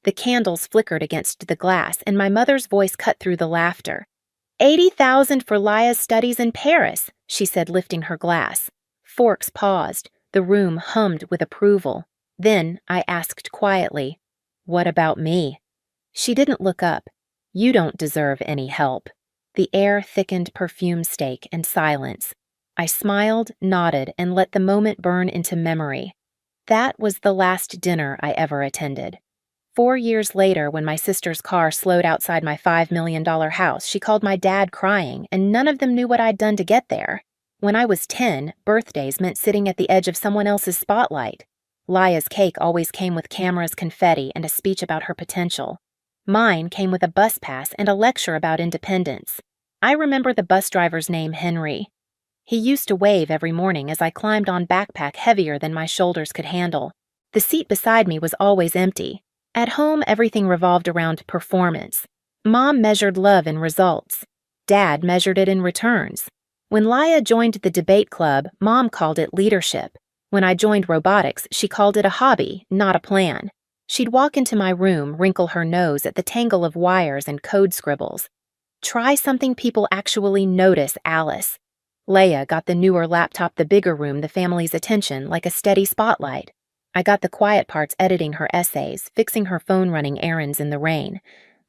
The candles flickered against the glass, and my mother's voice cut through the laughter. 80,000 for Laya's studies in Paris, she said, lifting her glass. Forks paused. The room hummed with approval. Then I asked quietly, "What about me?" She didn't look up. "You don't deserve any help." The air thickened perfume steak and silence. I smiled, nodded, and let the moment burn into memory. That was the last dinner I ever attended. 4 years later, when my sister's car slowed outside my $5 million house, she called my dad crying, and none of them knew what I'd done to get there. When I was 10, birthdays meant sitting at the edge of someone else's spotlight. Laya's cake always came with cameras, confetti, and a speech about her potential. Mine came with a bus pass and a lecture about independence. I remember the bus driver's name, Henry. He used to wave every morning as I climbed on backpack heavier than my shoulders could handle. The seat beside me was always empty. At home, everything revolved around performance. Mom measured love in results. Dad measured it in returns. When Laya joined the debate club, Mom called it leadership. When I joined robotics, she called it a hobby, not a plan. She'd walk into my room, wrinkle her nose at the tangle of wires and code scribbles. "Try something people actually notice, Alice." Leia got the newer laptop, the bigger room, the family's attention, like a steady spotlight. I got the quiet parts, editing her essays, fixing her phone, running errands in the rain.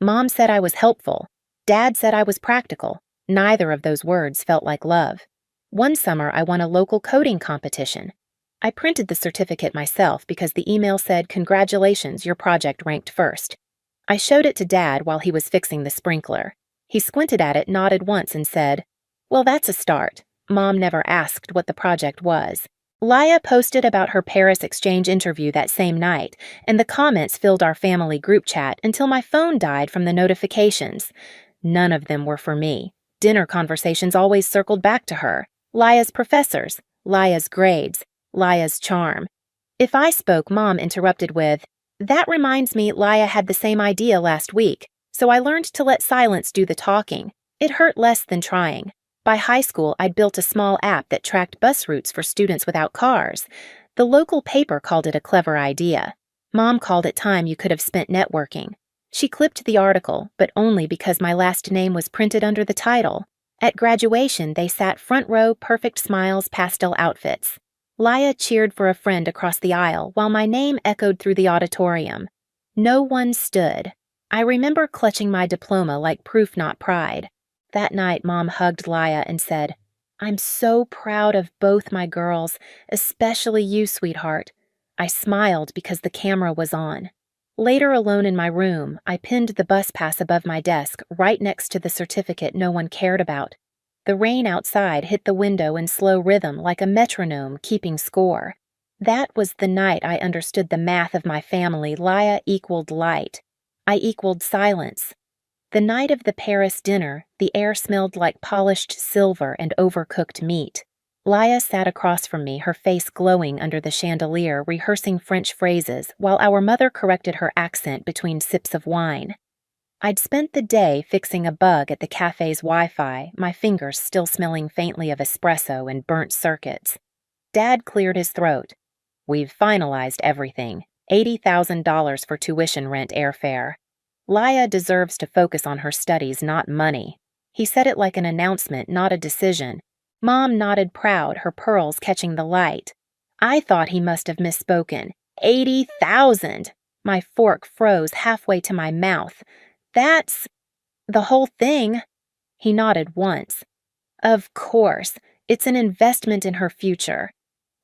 Mom said I was helpful. Dad said I was practical. Neither of those words felt like love. One summer, I won a local coding competition. I printed the certificate myself because the email said, "Congratulations, your project ranked first." I showed it to Dad while he was fixing the sprinkler. He squinted at it, nodded once, and said, "Well, that's a start." Mom never asked what the project was. Laya posted about her Paris exchange interview that same night, and the comments filled our family group chat until my phone died from the notifications. None of them were for me. Dinner conversations always circled back to her. Laya's professors, Laya's grades, Laya's charm. If I spoke, Mom interrupted with, "That reminds me, Laya had the same idea last week, so I learned to let silence do the talking. It hurt less than trying." By high school, I'd built a small app that tracked bus routes for students without cars. The local paper called it a clever idea. Mom called it time you could have spent networking. She clipped the article, but only because my last name was printed under the title. At graduation, they sat front row, perfect smiles, pastel outfits. Laya cheered for a friend across the aisle while my name echoed through the auditorium. No one stood. I remember clutching my diploma like proof, not pride. That night, Mom hugged Laya and said, "I'm so proud of both my girls, especially you, sweetheart." I smiled because the camera was on. Later, alone in my room, I pinned the bus pass above my desk, right next to the certificate no one cared about. The rain outside hit the window in slow rhythm like a metronome keeping score. That was the night I understood the math of my family. Laya equaled light. I equaled silence. The night of the Paris dinner, the air smelled like polished silver and overcooked meat. Laya sat across from me, her face glowing under the chandelier, rehearsing French phrases, while our mother corrected her accent between sips of wine. I'd spent the day fixing a bug at the cafe's Wi-Fi, my fingers still smelling faintly of espresso and burnt circuits. Dad cleared his throat. "We've finalized everything. $80,000 for tuition, rent, airfare. Laya deserves to focus on her studies, not money." He said it like an announcement, not a decision. Mom nodded proud, her pearls catching the light. I thought he must have misspoken. 80,000! My fork froze halfway to my mouth. "That's the whole thing." He nodded once. "Of course, it's an investment in her future."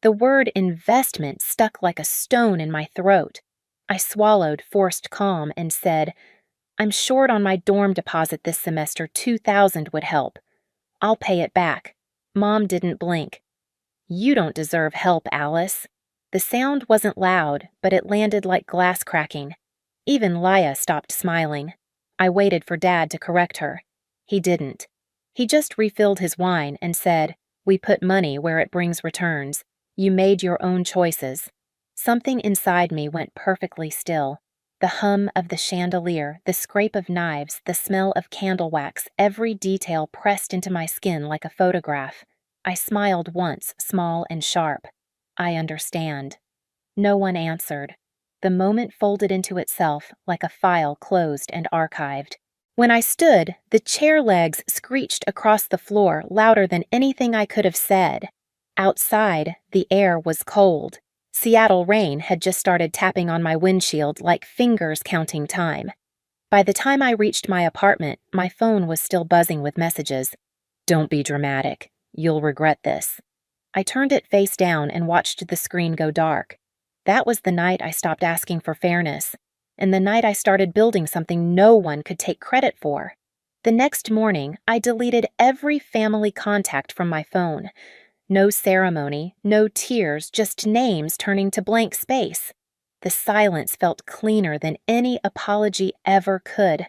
The word investment stuck like a stone in my throat. I swallowed, forced calm, and said, "I'm short on my dorm deposit this semester. 2,000 would help. I'll pay it back." Mom didn't blink. "You don't deserve help, Alice." The sound wasn't loud, but it landed like glass cracking. Even Laya stopped smiling. I waited for Dad to correct her. He didn't. He just refilled his wine and said, "We put money where it brings returns. You made your own choices." Something inside me went perfectly still. The hum of the chandelier, the scrape of knives, the smell of candle wax, every detail pressed into my skin like a photograph. I smiled once, small and sharp. "I understand." No one answered. The moment folded into itself like a file closed and archived. When I stood, the chair legs screeched across the floor louder than anything I could have said. Outside, the air was cold. Seattle rain had just started tapping on my windshield like fingers counting time. By the time I reached my apartment, my phone was still buzzing with messages. "Don't be dramatic. You'll regret this." I turned it face down and watched the screen go dark. That was the night I stopped asking for fairness, and the night I started building something no one could take credit for. The next morning, I deleted every family contact from my phone. No ceremony, no tears, just names turning to blank space. The silence felt cleaner than any apology ever could.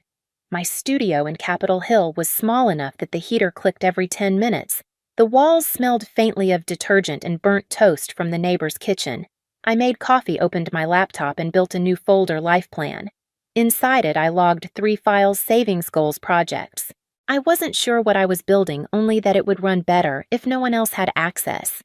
My studio in Capitol Hill was small enough that the heater clicked every 10 minutes. The walls smelled faintly of detergent and burnt toast from the neighbor's kitchen. I made coffee, opened my laptop, and built a new folder life plan. Inside it, I logged 3 files savings goals projects. I wasn't sure what I was building, only that it would run better if no one else had access.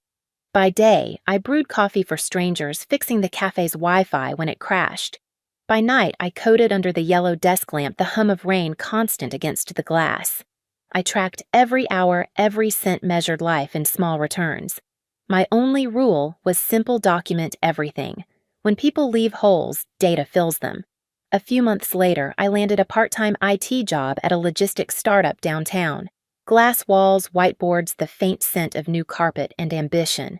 By day, I brewed coffee for strangers, fixing the cafe's Wi-Fi when it crashed. By night, I coded under the yellow desk lamp, the hum of rain constant against the glass. I tracked every hour, every cent measured life in small returns. My only rule was simple document everything. When people leave holes, data fills them. A few months later, I landed a part-time IT job at a logistics startup downtown. Glass walls, whiteboards, the faint scent of new carpet, and ambition.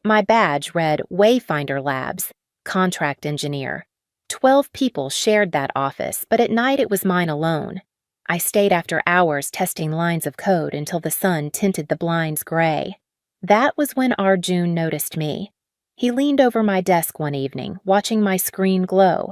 My badge read Wayfinder Labs, contract engineer. 12 people shared that office, but at night it was mine alone. I stayed after hours testing lines of code until the sun tinted the blinds gray. That was when Arjun noticed me. He leaned over my desk one evening, watching my screen glow.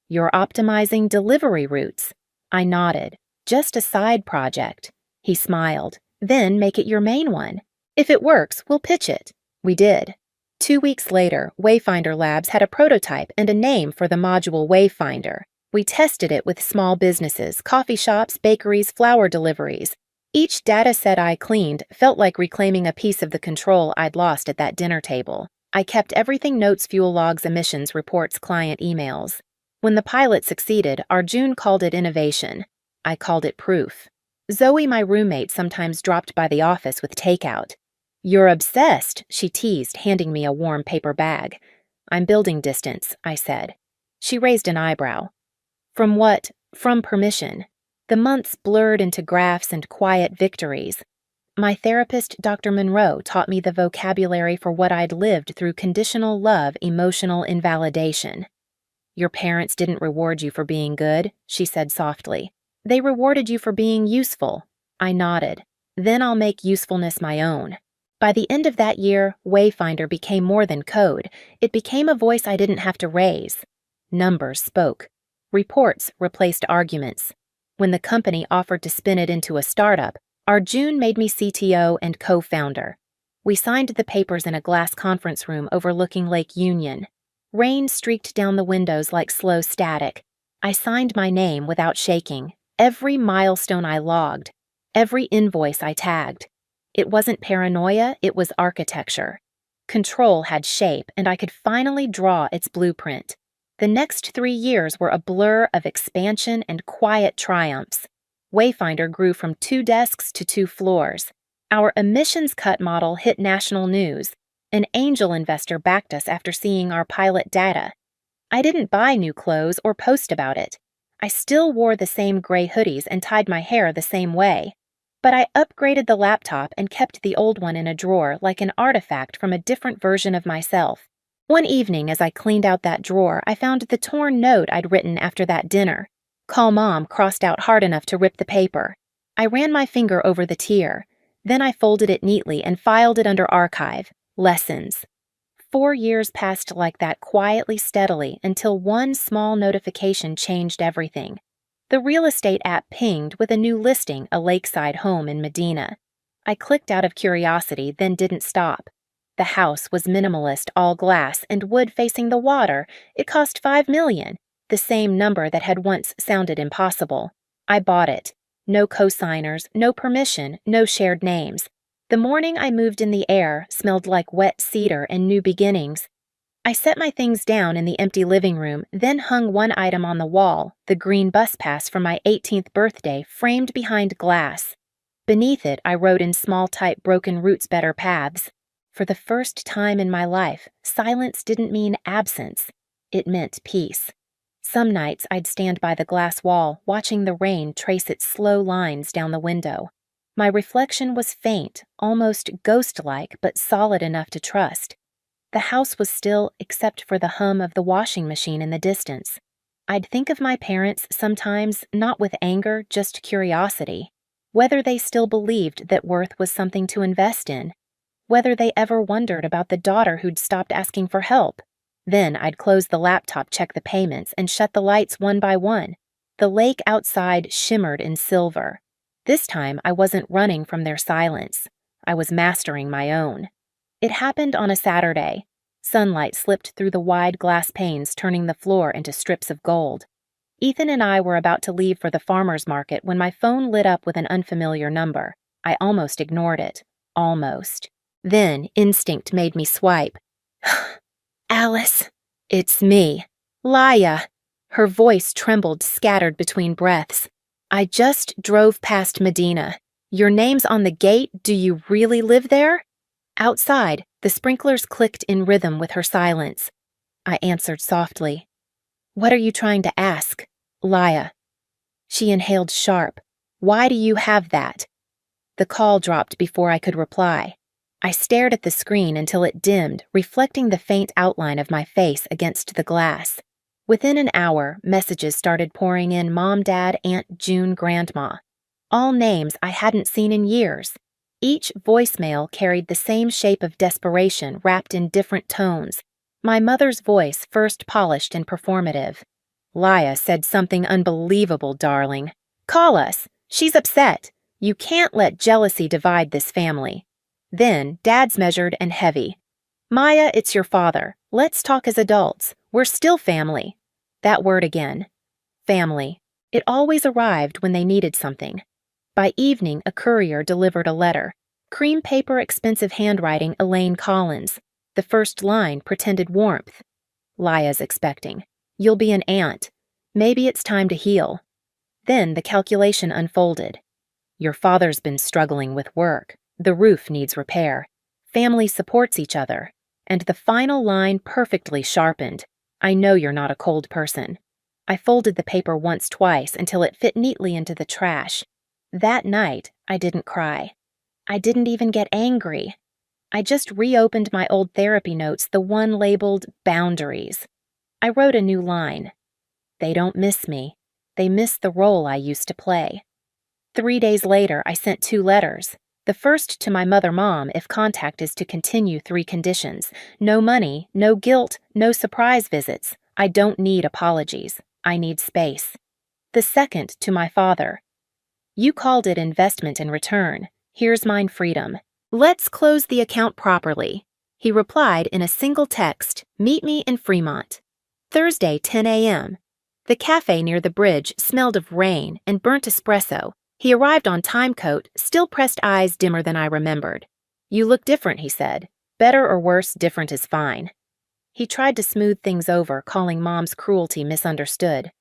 "You're optimizing delivery routes." I nodded. "Just a side project." He smiled. "Then make it your main one. If it works, we'll pitch it." We did. 2 weeks later, Wayfinder Labs had a prototype and a name for the module Wayfinder. We tested it with small businesses, coffee shops, bakeries, flower deliveries. Each data set I cleaned felt like reclaiming a piece of the control I'd lost at that dinner table. I kept everything: notes, fuel logs, emissions reports, client emails. When the pilot succeeded, Arjun called it innovation. I called it proof. Zoe, my roommate, sometimes dropped by the office with takeout. "You're obsessed," she teased, handing me a warm paper bag. "I'm building distance," I said. She raised an eyebrow. "From what?" "From permission." The months blurred into graphs and quiet victories. My therapist, Dr. Monroe, taught me the vocabulary for what I'd lived through: conditional love, emotional invalidation. "Your parents didn't reward you for being good," she said softly. "They rewarded you for being useful." I nodded. "Then I'll make usefulness my own." By the end of that year, Wayfinder became more than code. It became a voice I didn't have to raise. Numbers spoke. Reports replaced arguments. When the company offered to spin it into a startup, Arjun made me CTO and co-founder. We signed the papers in a glass conference room overlooking Lake Union. Rain streaked down the windows like slow static. I signed my name without shaking. Every milestone I logged. Every invoice I tagged. It wasn't paranoia, it was architecture. Control had shape, and I could finally draw its blueprint. The next 3 years were a blur of expansion and quiet triumphs. Wayfinder grew from 2 desks to 2 floors. Our emissions cut model hit national news. An angel investor backed us after seeing our pilot data. I didn't buy new clothes or post about it. I still wore the same gray hoodies and tied my hair the same way. But I upgraded the laptop and kept the old one in a drawer like an artifact from a different version of myself. One evening, as I cleaned out that drawer, I found the torn note I'd written after that dinner. "Call Mom," crossed out hard enough to rip the paper. I ran my finger over the tear. Then I folded it neatly and filed it under Archive. Lessons. 4 years passed like that, quietly, steadily, until one small notification changed everything. The real estate app pinged with a new listing, a lakeside home in Medina. I clicked out of curiosity, then didn't stop. The house was minimalist, all glass, and wood facing the water. It cost $5 million, the same number that had once sounded impossible. I bought it. No co-signers, no permission, no shared names. The morning I moved in, the air smelled like wet cedar and new beginnings. I set my things down in the empty living room, then hung one item on the wall, the green bus pass from my 18th birthday framed behind glass. Beneath it, I wrote in small type broken roots better paths. For the first time in my life, silence didn't mean absence. It meant peace. Some nights I'd stand by the glass wall, watching the rain trace its slow lines down the window. My reflection was faint, almost ghost-like, but solid enough to trust. The house was still except for the hum of the washing machine in the distance. I'd think of my parents sometimes, not with anger, just curiosity. Whether they still believed that worth was something to invest in. Whether they ever wondered about the daughter who'd stopped asking for help. Then I'd close the laptop, check the payments, and shut the lights one by one. The lake outside shimmered in silver. This time I wasn't running from their silence. I was mastering my own. It happened on a Saturday. Sunlight slipped through the wide glass panes, turning the floor into strips of gold. Ethan and I were about to leave for the farmer's market when my phone lit up with an unfamiliar number. I almost ignored it. Almost. Then instinct made me swipe. Alice. It's me. Laya. Her voice trembled, scattered between breaths. I just drove past Medina. Your name's on the gate. Do you really live there? Outside, the sprinklers clicked in rhythm with her silence. I answered softly. What are you trying to ask? Laya. She inhaled sharp. Why do you have that? The call dropped before I could reply. I stared at the screen until it dimmed, reflecting the faint outline of my face against the glass. Within an hour, messages started pouring in: Mom, Dad, Aunt June, Grandma. All names I hadn't seen in years. Each voicemail carried the same shape of desperation wrapped in different tones. My mother's voice, first polished and performative. Laya said something unbelievable, darling. Call us. She's upset. You can't let jealousy divide this family. Then, Dad's measured and heavy. Maya, it's your father. Let's talk as adults. We're still family. That word again. Family. It always arrived when they needed something. By evening, a courier delivered a letter. Cream paper, expensive handwriting, Elaine Collins. The first line pretended warmth. Laya's expecting. You'll be an aunt. Maybe it's time to heal. Then the calculation unfolded. Your father's been struggling with work. The roof needs repair. Family supports each other. And the final line perfectly sharpened. I know you're not a cold person. I folded the paper once, twice, until it fit neatly into the trash. That night, I didn't cry. I didn't even get angry. I just reopened my old therapy notes, the one labeled Boundaries. I wrote a new line. They don't miss me. They miss the role I used to play. 3 days later, I sent 2 letters. The first to my mother-mom, if contact is to continue, 3 conditions. No money, no guilt, no surprise visits. I don't need apologies. I need space. The second to my father. You called it investment in return. Here's mine freedom. Let's close the account properly. He replied in a single text, meet me in Fremont. Thursday, 10 a.m. The cafe near the bridge smelled of rain and burnt espresso. He arrived on timecoat, still pressed eyes dimmer than I remembered. You look different, he said. Better or worse, different is fine. He tried to smooth things over, calling Mom's cruelty misunderstood.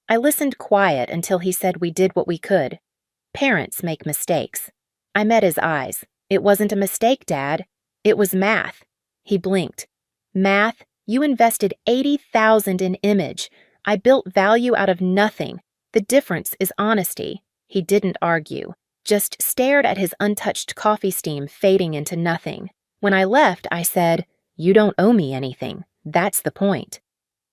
I listened quiet until he said we did what we could. Parents make mistakes. I met his eyes. It wasn't a mistake, Dad. It was math. He blinked. Math? You invested $80,000 in image. I built value out of nothing. The difference is honesty. He didn't argue, just stared at his untouched coffee steam fading into nothing. When I left, I said, you don't owe me anything. That's the point.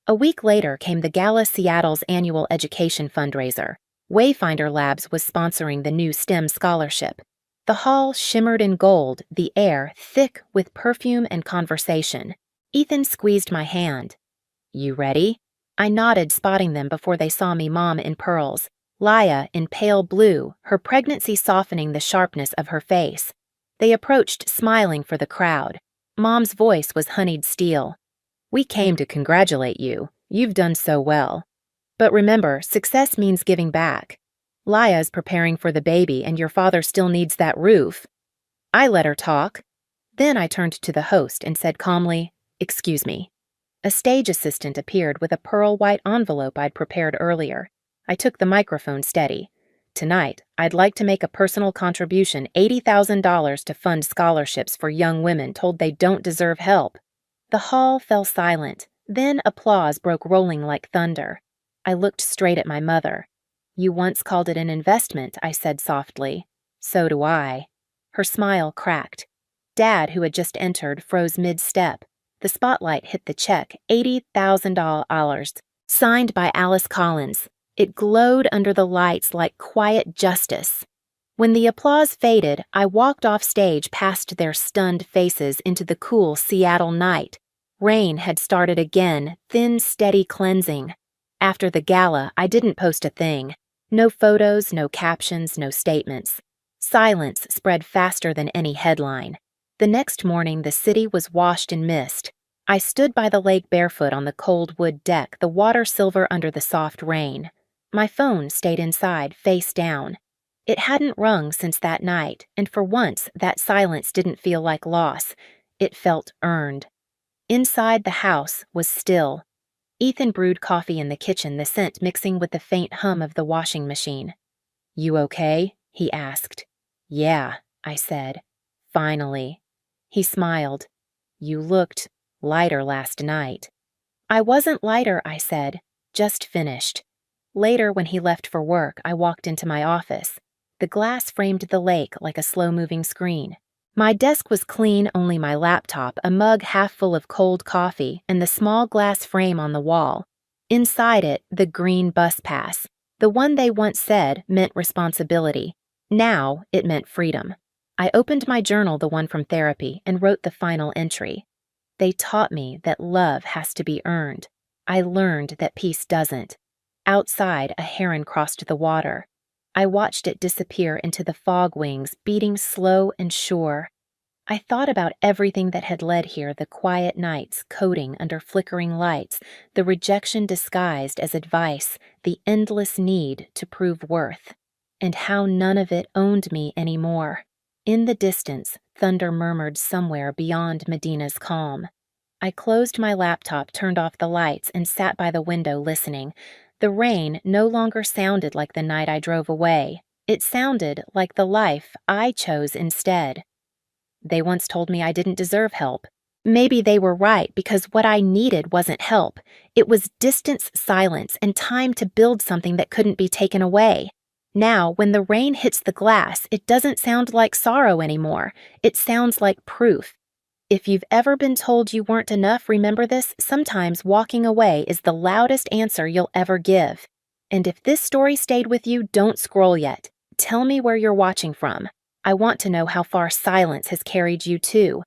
A week later came the Gala Seattle's annual education fundraiser. Wayfinder Labs was sponsoring the new STEM scholarship. The hall shimmered in gold, the air thick with perfume and conversation. Ethan squeezed my hand. You ready? I nodded, spotting them before they saw me, Mom in pearls. Laya in pale blue, her pregnancy softening the sharpness of her face. They approached, smiling for the crowd. Mom's voice was honeyed steel. We came to congratulate you. You've done so well. But remember, success means giving back. Laya's preparing for the baby, and your father still needs that roof. I let her talk. Then I turned to the host and said calmly, excuse me. A stage assistant appeared with a pearl white envelope I'd prepared earlier. I took the microphone steady. Tonight, I'd like to make a personal contribution, $80,000 to fund scholarships for young women told they don't deserve help. The hall fell silent. Then applause broke rolling like thunder. I looked straight at my mother. You once called it an investment, I said softly. So do I. Her smile cracked. Dad, who had just entered, froze mid-step. The spotlight hit the check, $80,000, signed by Alice Collins. It glowed under the lights like quiet justice. When the applause faded, I walked off stage past their stunned faces into the cool Seattle night. Rain had started again, thin, steady cleansing. After the gala, I didn't post a thing. No photos, no captions, no statements. Silence spread faster than any headline. The next morning, the city was washed in mist. I stood by the lake barefoot on the cold wood deck, the water silver under the soft rain. My phone stayed inside, face down. It hadn't rung since that night, and for once, that silence didn't feel like loss. It felt earned. Inside the house was still. Ethan brewed coffee in the kitchen, the scent mixing with the faint hum of the washing machine. You okay? He asked. Yeah, I said. Finally. He smiled. You looked lighter last night. I wasn't lighter, I said. Just finished. Later, when he left for work, I walked into my office. The glass framed the lake like a slow-moving screen. My desk was clean, only my laptop, a mug half full of cold coffee, and the small glass frame on the wall. Inside it, the green bus pass. The one they once said meant responsibility. Now it meant freedom. I opened my journal, the one from therapy, and wrote the final entry. They taught me that love has to be earned. I learned that peace doesn't. Outside, a heron crossed the water. I watched it disappear into the fog wings, beating slow and sure. I thought about everything that had led here, the quiet nights, coding under flickering lights, the rejection disguised as advice, the endless need to prove worth, and how none of it owned me anymore. In the distance, thunder murmured somewhere beyond Medina's calm. I closed my laptop, turned off the lights, and sat by the window listening. The rain no longer sounded like the night I drove away. It sounded like the life I chose instead. They once told me I didn't deserve help. Maybe they were right, because what I needed wasn't help. It was distance, silence, and time to build something that couldn't be taken away. Now, when the rain hits the glass, it doesn't sound like sorrow anymore. It sounds like proof. If you've ever been told you weren't enough, remember this: sometimes walking away is the loudest answer you'll ever give. And if this story stayed with you, don't scroll yet. Tell me where you're watching from. I want to know how far silence has carried you too.